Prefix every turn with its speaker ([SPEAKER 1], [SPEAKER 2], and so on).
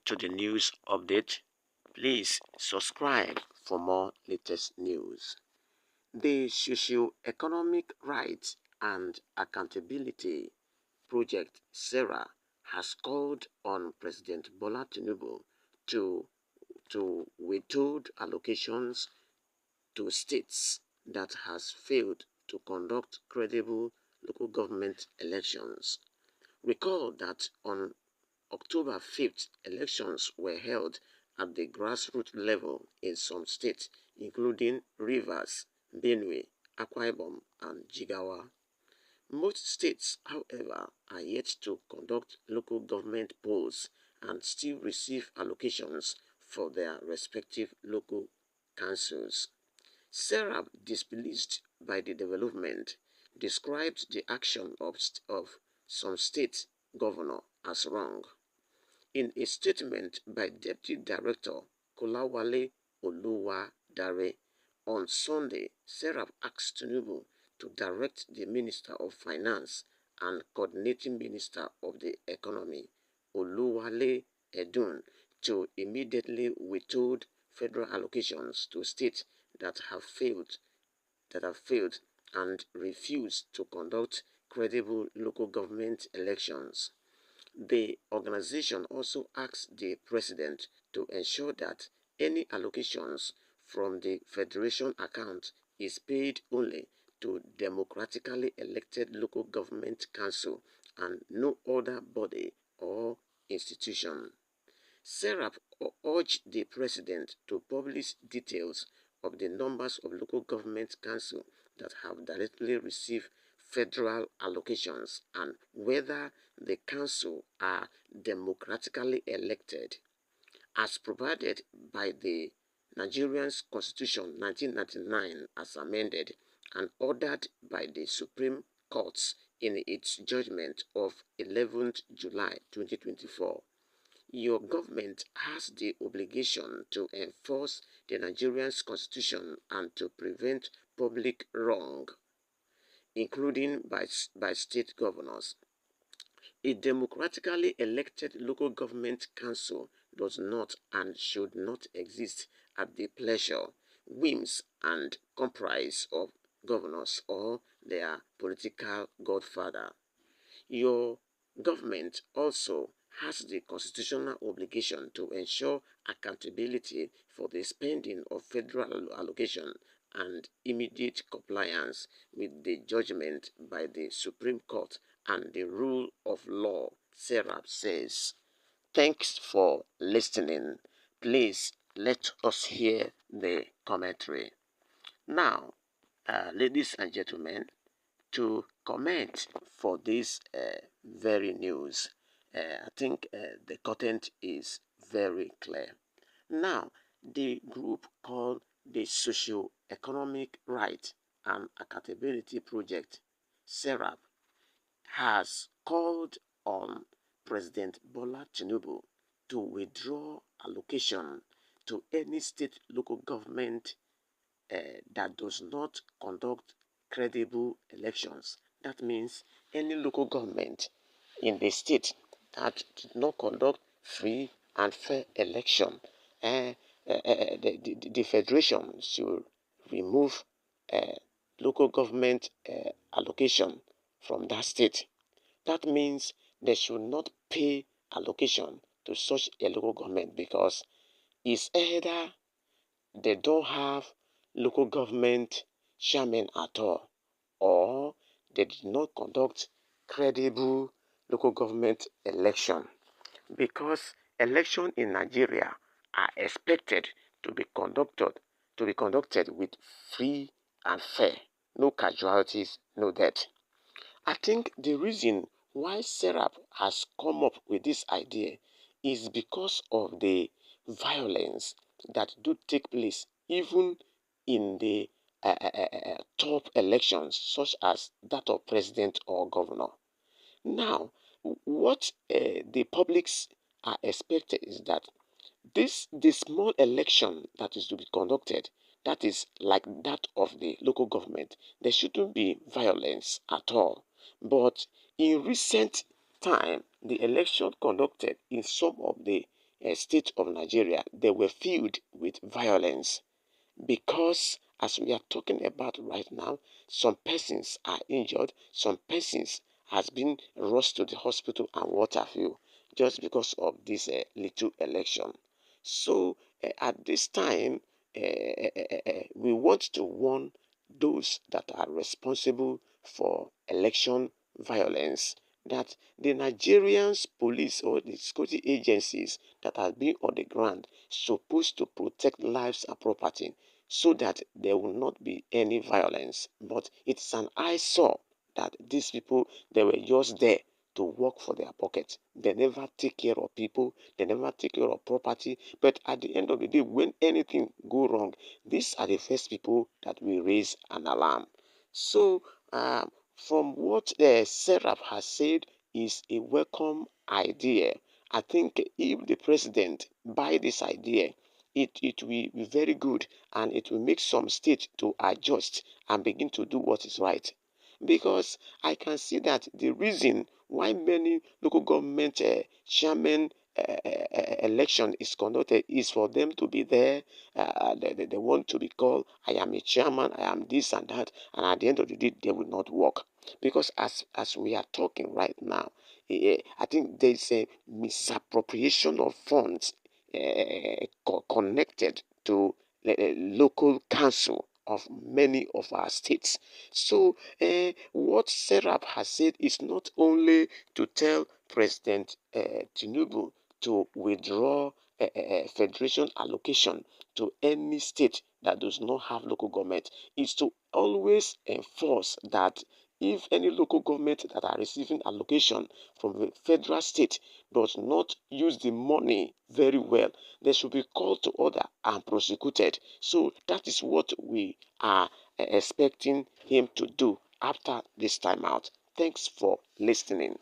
[SPEAKER 1] to the news update. Please subscribe for more latest news. The Socio-Economic Rights and Accountability Project SERA has called on President Bola Tinubu to, withhold allocations to states that has failed to conduct credible local government elections. Recall that on October 5th, elections were held at the grassroots level in some states, including Rivers, Benue, Akwa Ibom, and Jigawa. Most states, however, are yet to conduct local government polls and still receive allocations for their respective local councils. SERAP, displeased by the development, described the action of some state governor as wrong. In a statement by Deputy Director Kolawale Oluwadare on Sunday, SERAP asked Tinubu to direct the Minister of Finance and Coordinating Minister of the Economy, Oluwale Edun, to immediately withhold federal allocations to states that have failed and refused to conduct credible local government elections. The organization also asked the president to ensure that any allocations from the federation account is paid only to democratically elected local government council and no other body or institution. SERAP urged the president to publish details of the numbers of local government councils that have directly received federal allocations and whether the council are democratically elected, as provided by the Nigerian Constitution 1999 as amended and ordered by the Supreme Court in its judgment of 11th July 2024. Your government has the obligation to enforce the Nigerian Constitution and to prevent public wrong, including by state governors. A democratically elected local government council does not and should not exist at the pleasure, whims, and caprice of governors or their political godfather. Your government also has the constitutional obligation to ensure accountability for the spending of federal allocation and immediate compliance with the judgment by the Supreme Court and the rule of law, SERAP says. Thanks for listening. Please let us hear the commentary. Now, ladies and gentlemen, to comment for this very news, I think the content is very clear. Now, the group called the Socio-Economic Right and Accountability Project, SERAP, has called on President Bola Tinubu to withdraw allocation to any state local government that does not conduct credible elections. That means any local government in the state that did not conduct free and fair election, the federation should remove local government allocation from that state. That means they should not pay allocation to such a local government because it's either they don't have local government chairman at all, or they did not conduct credible local government election. Because elections in Nigeria are expected to be conducted with free and fair, no casualties, no death. I think the reason why SERAP has come up with this idea is because of the violence that do take place even in the top elections, such as that of president or governor. Now, what the publics are expected is that the small election that is to be conducted, that is like that of the local government, there shouldn't be violence at all. But in recent time, the election conducted in some of the state of Nigeria, they were filled with violence because as we are talking about right now, some persons are injured, some persons has been rushed to the hospital and what have you, just because of this little election. So at this time, we want to warn those that are responsible for election violence that the Nigerians police or the security agencies that have been on the ground supposed to protect lives and property so that there will not be any violence. But it's an eyesore that these people, they were just there to work for their pocket. They never take care of people, they never take care of property. But at the end of the day, when anything go wrong, these are the first people that will raise an alarm. So, from what the SERAP has said is a welcome idea. I think if the president buy this idea, it will be very good and it will make some states to adjust and begin to do what is right. Because I can see that the reason why many local government chairman election is conducted is for them to be there. They want to be called, I am a chairman, I am this and that, and at the end of the day, they will not work. Because as we are talking right now, I think there is a misappropriation of funds connected to local council of many of our states. So, what SERAP has said is not only to tell President Tinubu to withdraw federation allocation to any state that does not have local government, is to always enforce that if any local government that are receiving allocation from the federal state does not use the money very well, they should be called to order and prosecuted. So that is what we are expecting him to do after this time out. Thanks for listening.